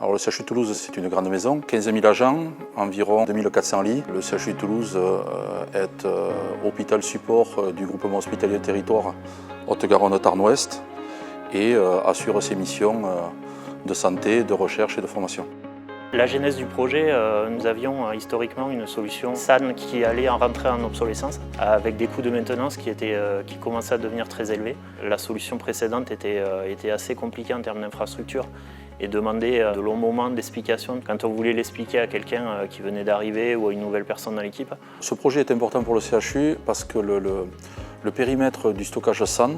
Alors le CHU de Toulouse, c'est une grande maison, 15 000 agents, environ 2400 lits. Le CHU de Toulouse est hôpital support du groupement hospitalier territoire Haute-Garonne-Tarn-Ouest et assure ses missions de santé, de recherche et de formation. La genèse du projet, nous avions historiquement une solution SAN qui allait rentrer en obsolescence avec des coûts de maintenance qui commençaient à devenir très élevés. La solution précédente était assez compliquée en termes d'infrastructure et demandait de longs moments d'explication quand on voulait l'expliquer à quelqu'un qui venait d'arriver ou à une nouvelle personne dans l'équipe. Ce projet est important pour le CHU parce que le périmètre du stockage SAN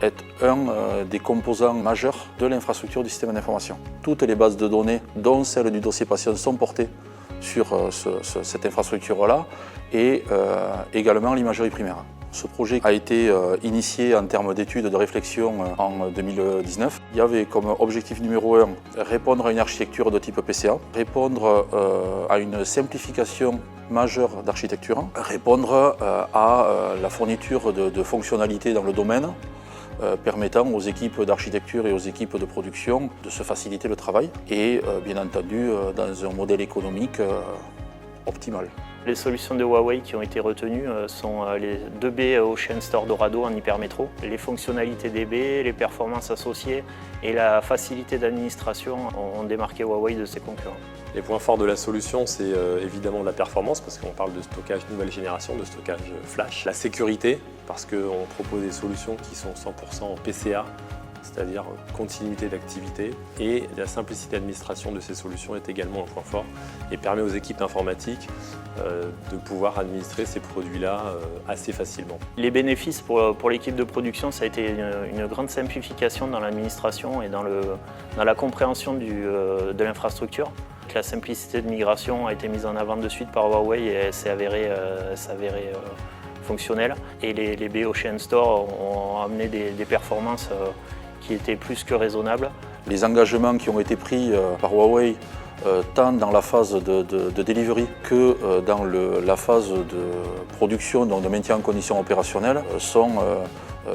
est un des composants majeurs de l'infrastructure du système d'information. Toutes les bases de données, dont celle du dossier patient, sont portées sur cette infrastructure-là et également l'imagerie primaire. Ce projet a été initié en termes d'études de réflexion en 2019. Il y avait comme objectif numéro 1 répondre à une architecture de type PCA, répondre à une simplification majeure d'architecture, répondre à la fourniture de fonctionnalités dans le domaine permettant aux équipes d'architecture et aux équipes de production de se faciliter le travail et bien entendu dans un modèle économique optimal. Les solutions de Huawei qui ont été retenues sont les 2B Ocean Store Dorado en hypermétro. Les fonctionnalités des baies, les performances associées et la facilité d'administration ont démarqué Huawei de ses concurrents. Les points forts de la solution, c'est évidemment la performance, parce qu'on parle de stockage nouvelle génération, de stockage flash. La sécurité, parce qu'on propose des solutions qui sont 100% en PCA, c'est-à-dire continuité d'activité. Et la simplicité d'administration de ces solutions est également un point fort et permet aux équipes informatiques de pouvoir administrer ces produits-là assez facilement. Les bénéfices pour l'équipe de production, ça a été une grande simplification dans l'administration et dans la compréhension de l'infrastructure. La simplicité de migration a été mise en avant de suite par Huawei et elle s'est avérée fonctionnelle. Et les baies Ocean Store ont amené des performances qui étaient plus que raisonnables. Les engagements qui ont été pris par Huawei, tant dans la phase de delivery que dans la phase de production, donc de maintien en conditions opérationnelles, sont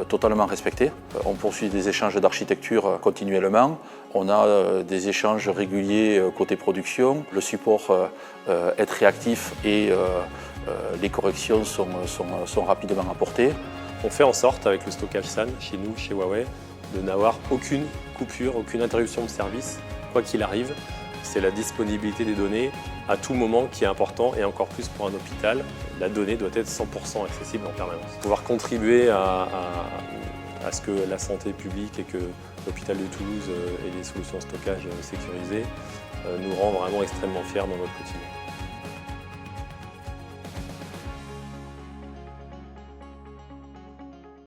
totalement respectés. On poursuit des échanges d'architecture continuellement. On a des échanges réguliers côté production. Le support est réactif et les corrections sont rapidement apportées. On fait en sorte, avec le stockage SAN, chez nous, chez Huawei, de n'avoir aucune coupure, aucune interruption de service, quoi qu'il arrive. C'est la disponibilité des données à tout moment qui est important et encore plus pour un hôpital. La donnée doit être 100% accessible en permanence. Pouvoir contribuer à ce que la santé publique et que l'hôpital de Toulouse ait des solutions de stockage sécurisées nous rend vraiment extrêmement fiers dans notre quotidien.